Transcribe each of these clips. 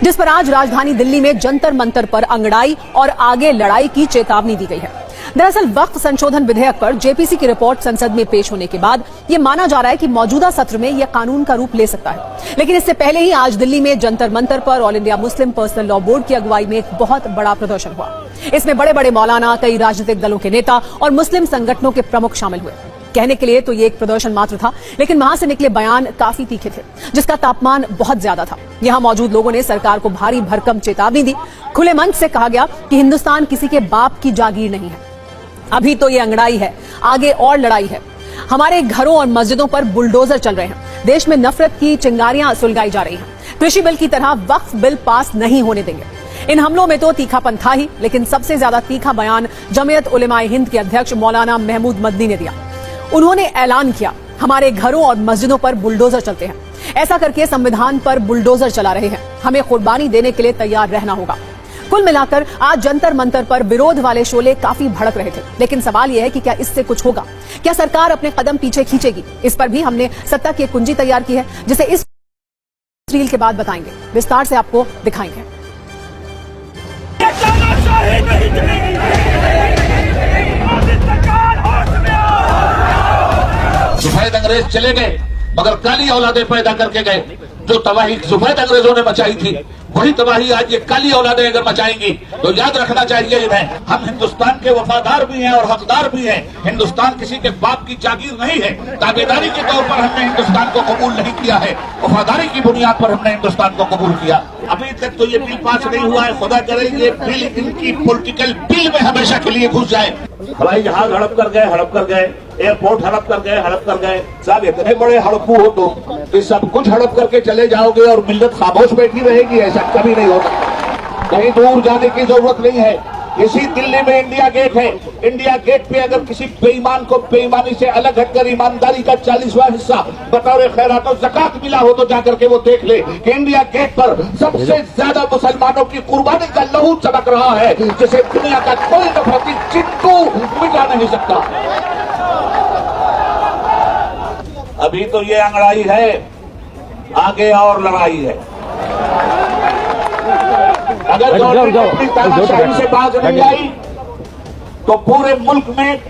जिस पर आज राजधानी दिल्ली में जंतर मंतर पर अंगड़ाई और आगे लड़ाई की चेतावनी दी गई है। दरअसल वक्फ संशोधन विधेयक पर जेपीसी की रिपोर्ट संसद में पेश होने के बाद ये माना जा रहा है कि मौजूदा सत्र में यह कानून का रूप ले सकता है। लेकिन इससे पहले ही आज दिल्ली में जंतर मंतर पर all India Muslim personal law board की अगुवाई में एक बहुत बड़ा प्रदर्शन हुआ। इसमें बड़े बड़े मौलाना, कई राजनीतिक दलों के नेता और मुस्लिम संगठनों के प्रमुख शामिल हुए। कहने के लिए तो ये एक प्रदर्शन मात्र था, लेकिन वहां से निकले बयान काफी तीखे थे, जिसका तापमान बहुत ज्यादा था। यहां मौजूद लोगों ने सरकार को भारी भरकम चेतावनी दी। खुले मंच से कहा गया कि हिंदुस्तान किसी के बाप की जागीर नहीं है। अभी तो ये अंगड़ाई है, आगे और लड़ाई है। हमारे घरों और मस्जिदों पर बुलडोजर चल रहे हैं। देश में नफरत की चिंगारियां सुलगाई जा रही हैं। कृषि बिल की तरह वक्फ बिल पास नहीं होने देंगे। इन हमलों में तो तीखापन था ही, लेकिन सबसे ज्यादा तीखा बयान जमीयत उलेमाए हिंद के अध्यक्ष मौलाना महमूद मदनी ने दिया। उन्होंने ऐलान किया, हमारे घरों और मस्जिदों पर बुलडोजर चलते हैं। ऐसा करके संविधान पर बुलडोजर चला रहे हैं। हमें कुर्बानी देने के लिए तैयार रहना होगा। कुल मिलाकर आज जंतर मंतर पर विरोध वाले शोले काफी भड़क रहे थे। लेकिन सवाल यह है कि क्या इससे कुछ होगा? क्या सरकार अपने कदम पीछे खींचेगी? इस पर भी हमने सत्ता की एक कुंजी तैयार की है, जिसे इस रील के बाद बताएंगे, विस्तार से आपको दिखाएंगे। सफेद अंग्रेज चले गए, मगर काली औलादें पैदा करके गए। जो तबाही सफेद अंग्रेजों ने मचाई थी, वही तबाही आज ये काली औलादें अगर मचाएंगी तो याद रखना चाहिए इन्हें, हम हिंदुस्तान के वफादार भी हैं और हकदार भी हैं। हिंदुस्तान किसी के बाप की जागीर नहीं है। ताबेदारी के तौर पर हमने हिंदुस्तान को कबूल नहीं किया है, वफादारी की बुनियाद पर हमने हिंदुस्तान को कबूल किया। अभी तक तो ये बिल पास नहीं हुआ है। खुदा करे ये बिल इनकी पॉलिटिकल बिल में हमेशा के लिए घुस जाए। हवाई जहाज हड़प कर गए, एयरपोर्ट हड़प कर गए। साहब इतने बड़े हड़पू हो तो कि सब कुछ हड़प करके चले जाओगे और मिल्लत खामोश बैठी रहेगी? ऐसा कभी नहीं हो सकता। कहीं दूर जाने की जरूरत नहीं है। इसी दिल्ली में इंडिया गेट है। इंडिया गेट पे अगर किसी बेईमान को बेईमानी से अलग हटकर ईमानदारी का 40वां हिस्सा बतौर खैरात और ज़कात मिला हो तो जाकर के वो देख ले कि इंडिया गेट पर सबसे ज्यादा मुसलमानों की कुर्बानी का लहू चमक रहा है, जिसे दुनिया का कोई नफरती चिंटू मिटा नहीं सकता। अभी तो ये अंगड़ाई है, आगे और लड़ाई है। अगर गवर्नमेंट अपनी तानाशाही से बाज नहीं आई तो पूरे मुल्क में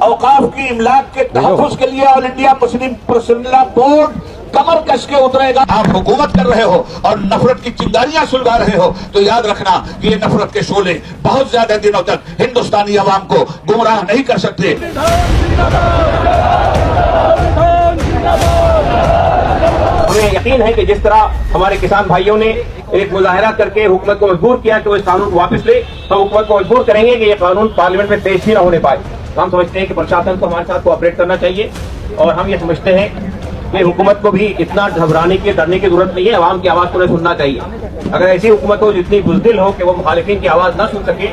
औकाफ की इमलाक के तहफ़्फ़ुज़ के लिए all India Muslim personal law board कमर कस के उतरेगा। आप हुकूमत कर रहे हो और नफरत की चिंगारियां सुलगा रहे हो तो याद रखना कि ये नफरत के शोले बहुत ज्यादा दिनों तक हिंदुस्तानी अवाम को गुमराह नहीं कर सकते। हमें यकीन है कि जिस तरह हमारे किसान भाइयों ने एक मुजाहरा करके हुकूमत को मजबूर किया कि वो इस कानून को वापस ले, हम हुकूमत को मजबूर करेंगे कि ये कानून पार्लियामेंट में पेश ही न होने पाए। हम समझते हैं कि प्रशासन को हमारे साथ कोऑपरेट करना चाहिए और हम ये समझते हैं कि हुकूमत को भी इतना घबराने की डरने की जरूरत नहीं है। आवाम की आवाज को सुनना चाहिए। अगर ऐसी हुकूमत हो जितनी बुज़दिल हो कि वो मुखालिफिन की आवाज न सुन सके